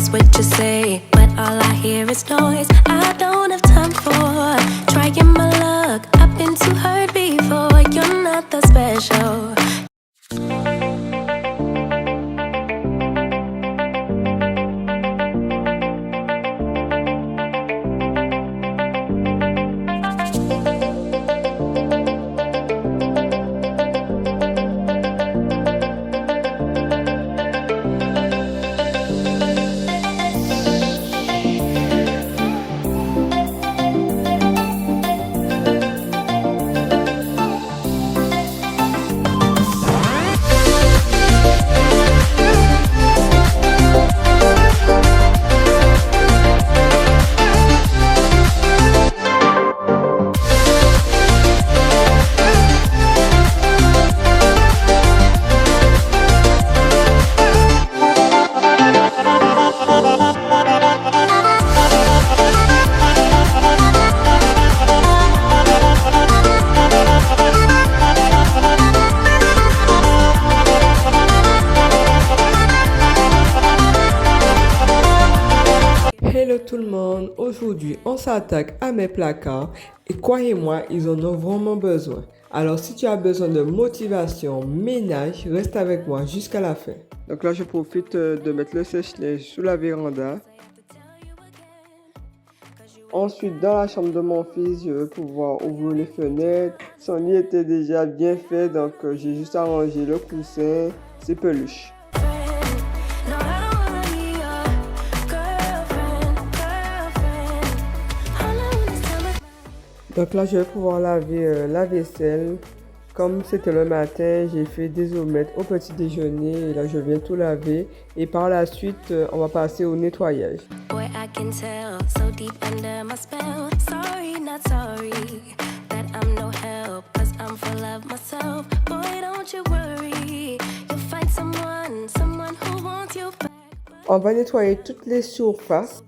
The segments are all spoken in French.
just what you say, but all I hear is noise. I don't have time for trying my luck. I've been too hurt before. You're not that special. Hello tout le monde, aujourd'hui on s'attaque à mes placards et croyez-moi, ils en ont vraiment besoin. Alors si tu as besoin de motivation, ménage, reste avec moi jusqu'à la fin. Donc là je profite de mettre le sèche-linge sous la véranda. Ensuite dans la chambre de mon fils, je vais pouvoir ouvrir les fenêtres. Son lit était déjà bien fait donc j'ai juste arrangé le coussin, ses peluches. Donc là, je vais pouvoir laver la vaisselle. Comme c'était le matin, j'ai fait des omelettes au petit déjeuner. Et là, je viens tout laver. Et par la suite, on va passer au nettoyage. On va nettoyer toutes les surfaces.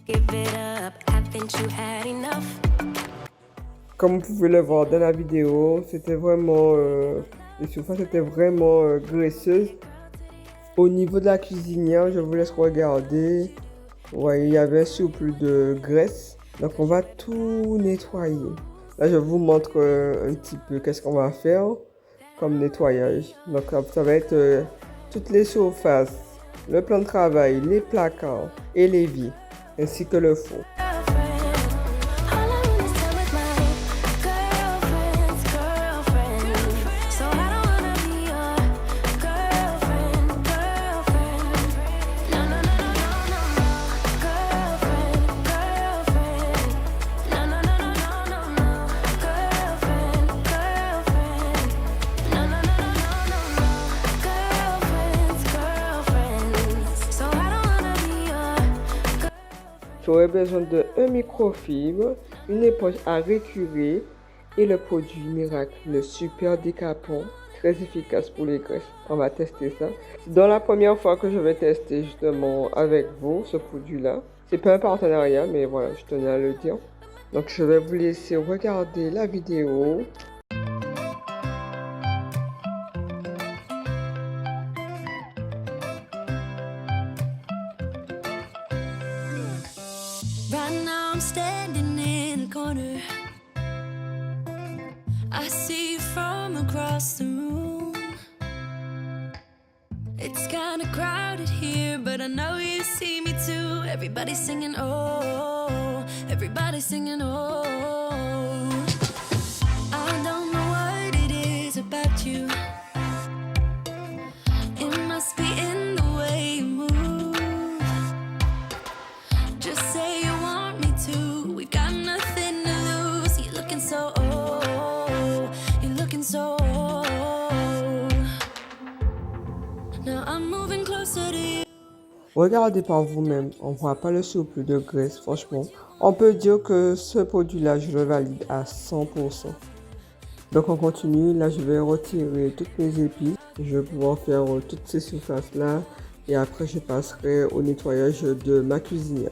Comme vous pouvez le voir dans la vidéo, c'était vraiment, les surfaces étaient vraiment graisseuses. Au niveau de la cuisinière, je vous laisse regarder. Vous voyez, il y avait un surplus de graisse. Donc on va tout nettoyer. Là, je vous montre un petit peu qu'est-ce qu'on va faire comme nettoyage. Donc ça va être toutes les surfaces, le plan de travail, les placards et l'évier, ainsi que le four. J'aurai besoin de un microfibre, une éponge à récurer et le produit miracle, le super décapant, très efficace pour les graisses. On va tester ça. C'est dans la première fois que je vais tester justement avec vous ce produit-là. C'est pas un partenariat, mais voilà, je tenais à le dire. Donc je vais vous laisser regarder la vidéo. Right now I'm standing in the corner. I see you from across the room. It's kinda crowded here, but I know you see me too. Everybody's singing oh, everybody's singing oh. I don't know what it is about you. It must be in the way you move. Just say you want me to. We've got nothing to lose. You're looking so old. You're looking so old. Now I'm moving closer to you. Regardez par vous-même, on ne voit pas le surplus de graisse, franchement. On peut dire que ce produit-là, je le valide à 100%. Donc on continue, là je vais retirer toutes mes épices. Je vais pouvoir faire toutes ces surfaces-là. Et après je passerai au nettoyage de ma cuisinière.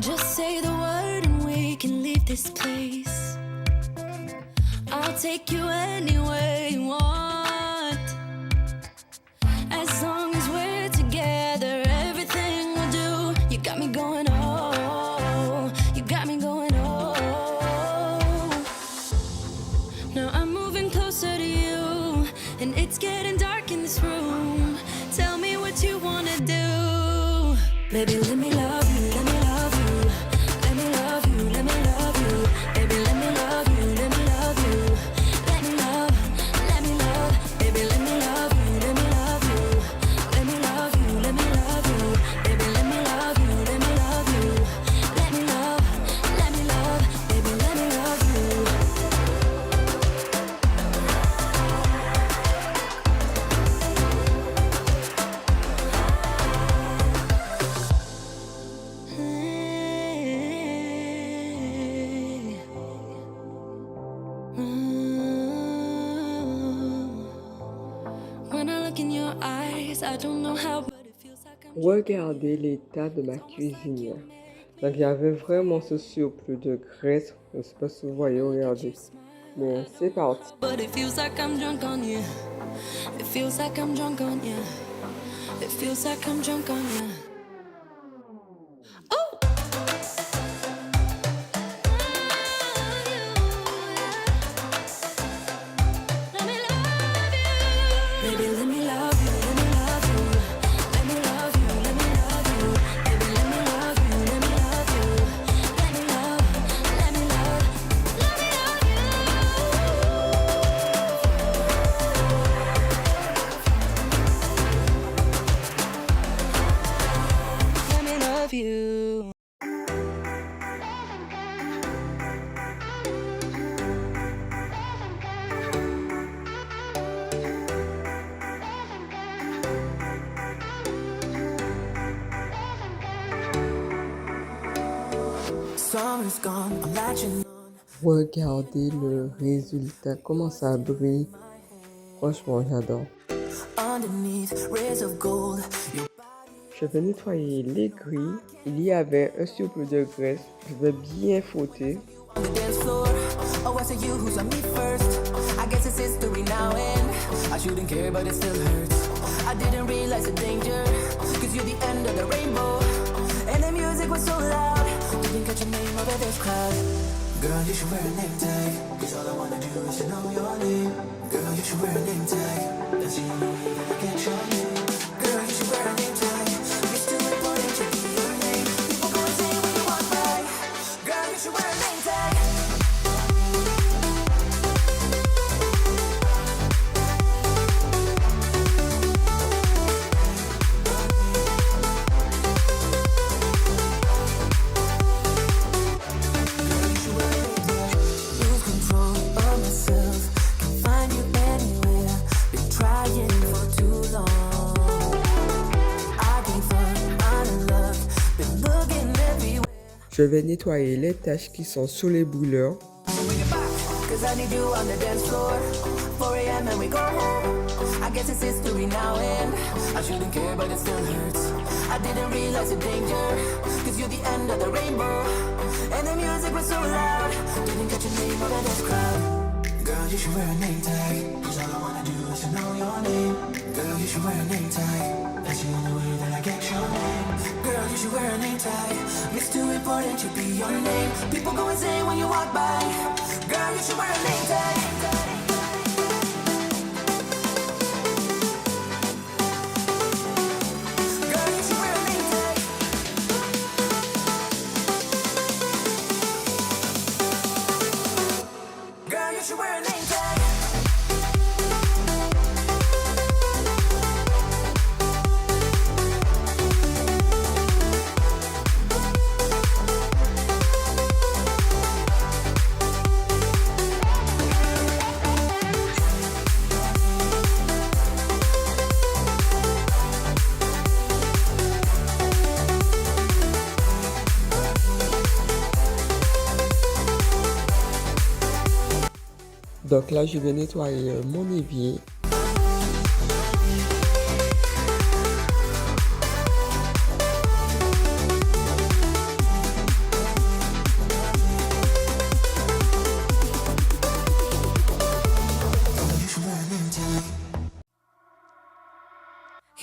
Just say the word and we can leave this place. I'll take you anywhere you want. As long as we're together, everything we'll do. You got me going, oh, you got me going, oh. Now I'm moving closer to you, and it's getting dark in this room. Tell me what you wanna do. Baby, let me love you, let me love you. Let me love you, let me love you. Baby, let me love you, let me love you. Let me love, let me love. Baby, let me love you, let me love you. Let me love you, let me love you. Baby, let me love you, let me love you. Let me love, let me love. Baby, let me love you. When I look in your eyes, I don't know how, but it feels like I'm Regardez l'état de ma cuisinière. Donc il y avait vraiment ce surplus de graisse. Je ne sais pas si vous voyez, regardez. Mais c'est parti. but it feels like I'm drunk on you. It feels like I'm drunk on you. It feels like I'm drunk on you. Oh! Let me love you. Baby, let me love you, let me love you. Let me love you, let me love you. Baby, let me love you, let me love you. Let me love, let me love, let me love you. Let me love you. Summer's gone, I'm latching on. Regardez le résultat, comment ça brille. Franchement, j'adore. Underneath rays of gold. Your Je vais nettoyer les grilles. Il y avait un surplus de graisse. Je vais bien frotter. on the dance floor. Oh, I say you who's on me first. I guess it's history now and I shouldn't care, but it still hurts. I didn't realize the danger, cause you're the end of the rainbow. And the music was so loud, didn't catch your name over this crowd. Girl, you should wear a name tag, cause all I wanna do is to know your name. Girl, you should wear a name tag, that's the only way that I get your name. Girl, you should wear a name tag, it's too important to be your name. People go insane when you walk by. Girl, you should wear a name tag. Lose control of myself, can't find you anywhere. Been trying for too long. I gave up on love, been looking everywhere. Je vais nettoyer les taches qui sont sur les brûleurs. Bring it back, cause I need you on the dance floor. 4 a.m. and we go home. I guess it's history now and I shouldn't care, but it still hurts. I didn't realize the danger, cause you're the end of the rainbow. And the music was so loud, didn't catch your name over this crowd. Girl, you should wear a name tag, cause all I wanna do is to know your name. Girl, you should wear a name tag, that's the only way that I get your name. Girl, you should wear a name tag, it's too important to be your name. People go insane when you walk by. Girl, you should wear a name tag. Girl, you should wear a name tag. Girl, you should wear a name tag. Donc là, je vais nettoyer mon évier.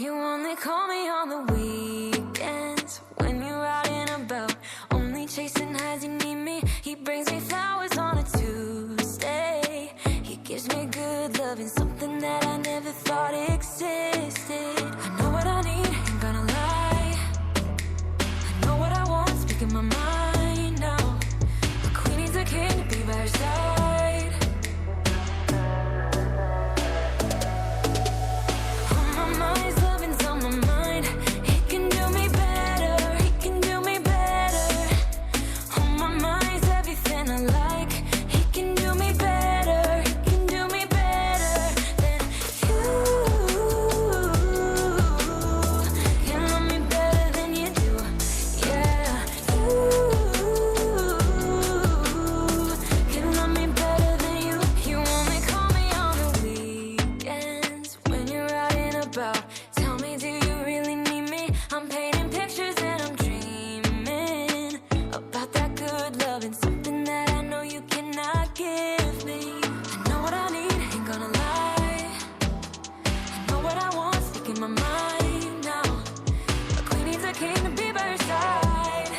You only call me on the weekends when you're out and about, only chasing highs. You need me. He brings me flowers on a Tuesday. He gives me good loving, something that I never thought existed. I know what I need, ain't gonna lie. I know what I want, speaking my mind now. A queen needs a king to be by her side. On my mind, loving's on my mind. He can do me better, he can do me better. On my mind's everything I like. He can do me better, he can do me better than you. Can love me better than you do, yeah. You can love me better than you. You only call me on the weekends when you're out and about. Tell me, do you really need me? I'm painting pictures and I'm dreaming about that good loving, something that I know you cannot give me. I know what I need, ain't gonna lie. I know what I want, speaking my mind now. A queen needs a king to be by her side.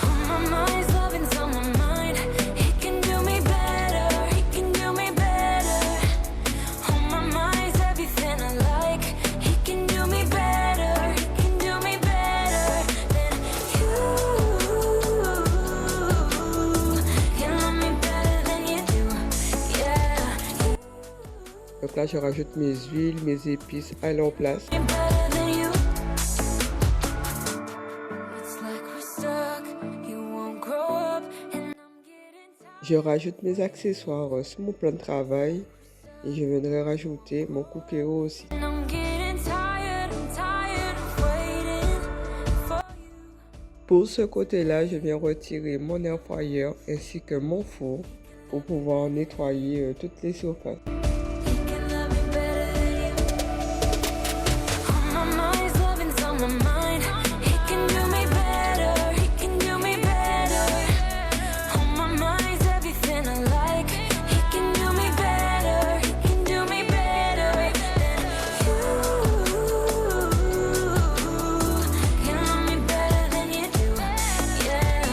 On my mind, loving's on my mind. He can do me better, he can do me better. On my mind's everything I like. He can do me better, he can do me better than you. Can love me better than you do, yeah. Donc là, je rajoute mes huiles, mes épices à leur place. Me better than you. It's like we're stuck, you won't grow up, and I'm getting tired. Je rajoute mes accessoires sur mon plan de travail et je viendrai rajouter mon cookéo aussi. And I'm getting tired, I'm tired of waiting for you. Pour ce côté-là, je viens retirer mon air fryer ainsi que mon four pour pouvoir nettoyer toutes les surfaces. He can love me better than you. On my mind's loving's on my mind. He can do me better, he can do me better. On my mind's everything I like. He can do me better, he can do me better than you. Can love me better than you do, yeah.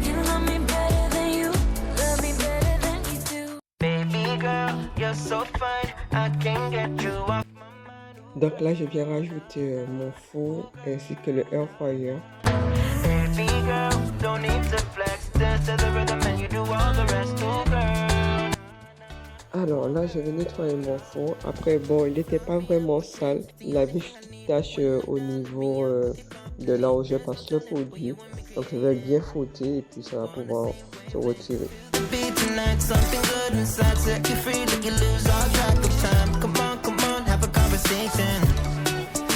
Can love me better than you, love me better than you do. Baby girl, you're so fine, I can't get you off. Donc là, je viens rajouter mon four ainsi que le air fryer. Baby girl, don't need to flex, dance to the rhythm and you do all the rest, oh girl. Alors là, je vais nettoyer mon four. Après, bon, il n'était pas vraiment sale. Il avait juste des taches au niveau de là où je passe le produit. Donc je vais bien frotter et puis ça va pouvoir se retirer. Be tonight, something good inside, set you free, let you lose all track of time. Come on, have a conversation.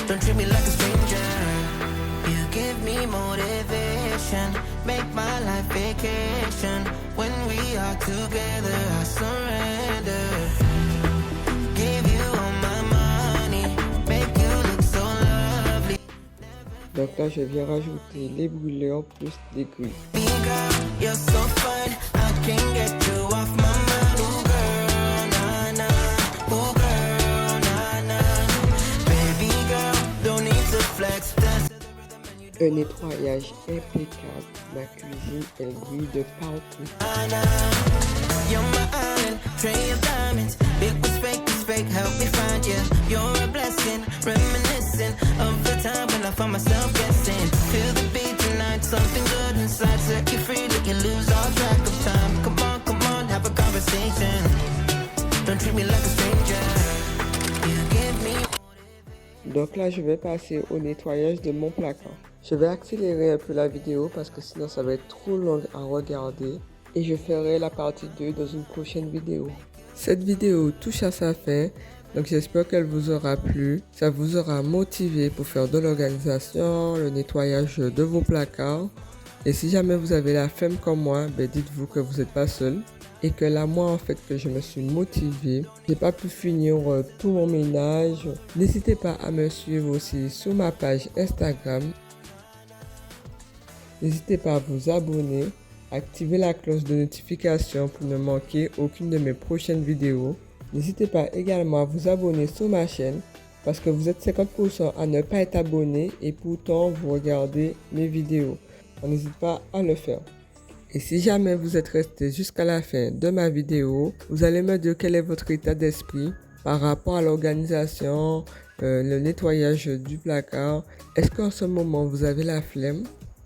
Don't treat me like a stranger. You give me motivation, make my life vacation. When we are together, I surrender. Give you all my money, make you look so lovely. Donc là, je viens rajouter les brûleurs plus des grilles. Baby girl, you're so fine, I can't get you off my mind. Ooh girl, nah nah. Ooh girl, nah nah. Baby girl, don't need to flex, dance to the rhythm and you do Un nettoyage impeccable. Ma cuisine, elle brille de partout. nah nah. You're my island, tray of diamonds. It was fake, help me find you. You're a blessing, reminiscent of the time when I found myself guessing. Feel the beat tonight, something good inside, set you free, let you lose all track of time. Come on, have a conversation. Don't treat me like a stranger. You give me. Donc là, je vais passer au nettoyage de mon placard. Je vais accélérer un peu la vidéo parce que sinon ça va être trop long à regarder. Et je ferai la partie 2 dans une prochaine vidéo. Cette vidéo touche à sa fin, donc j'espère qu'elle vous aura plu. Ça vous aura motivé pour faire de l'organisation, le nettoyage de vos placards. Et si jamais vous avez la flemme comme moi, ben dites-vous que vous n'êtes pas seul. Et que là, moi, en fait, que je me suis motivée. J'ai pas pu finir tout mon ménage. N'hésitez pas à me suivre aussi sur ma page Instagram. N'hésitez pas à vous abonner activez la cloche de notification pour ne manquer aucune de mes prochaines vidéos. N'hésitez pas également à vous abonner sur ma chaîne parce que vous êtes 50% à ne pas être abonné et pourtant vous regardez mes vidéos. N'hésitez pas à le faire. Et si jamais vous êtes resté jusqu'à la fin de ma vidéo, vous allez me dire quel est votre état d'esprit par rapport à l'organisation, le nettoyage du placard. Est-ce qu'en ce moment vous avez la flemme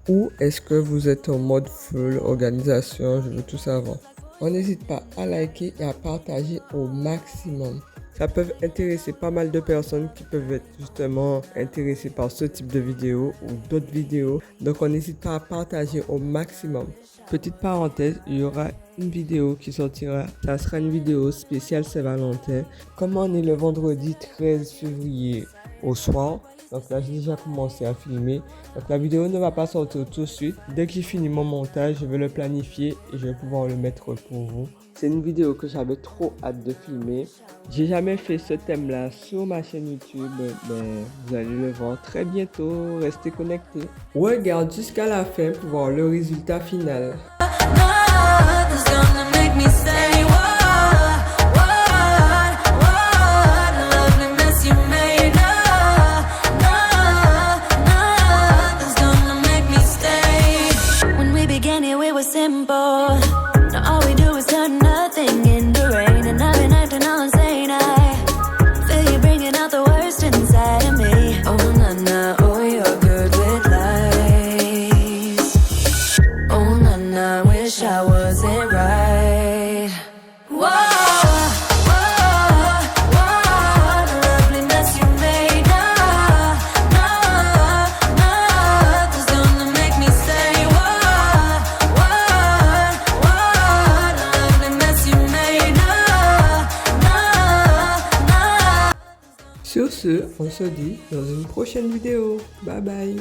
ou est-ce que vous êtes en mode full organisation? Je veux tout savoir. On n'hésite pas à liker et à partager au maximum. Ça peut intéresser pas mal de personnes qui peuvent être justement intéressées par ce type de vidéo ou d'autres vidéos. Donc on n'hésite pas à partager au maximum. Petite parenthèse, il y aura une vidéo qui sortira. Ça sera une vidéo spéciale Saint-Valentin. Comme on est le vendredi 13 février au soir, donc là j'ai déjà commencé à filmer. Donc la vidéo ne va pas sortir tout de suite. Dès que j'ai fini mon montage, je vais le planifier et je vais pouvoir le mettre pour vous. C'est une vidéo que j'avais trop hâte de filmer. J'ai jamais fait ce thème-là sur ma chaîne YouTube, mais vous allez le voir très bientôt. Restez connectés. Regarde jusqu'à la fin pour voir le résultat final. Nothing's gonna make me say what a lovely mess you made. Nothing's gonna make me stay. When we began here, it was simple. Now all we do is turn nothing into rain, and I've been acting all insane. I feel you bringing out the worst inside of me. Oh na na, oh you're good with lies. Oh na na, wish I wasn't right. Whoa, what a lovely mess you made. Nothing's gonna make me say what a lovely mess you made. Sur ce, on se dit dans une prochaine vidéo. Bye bye.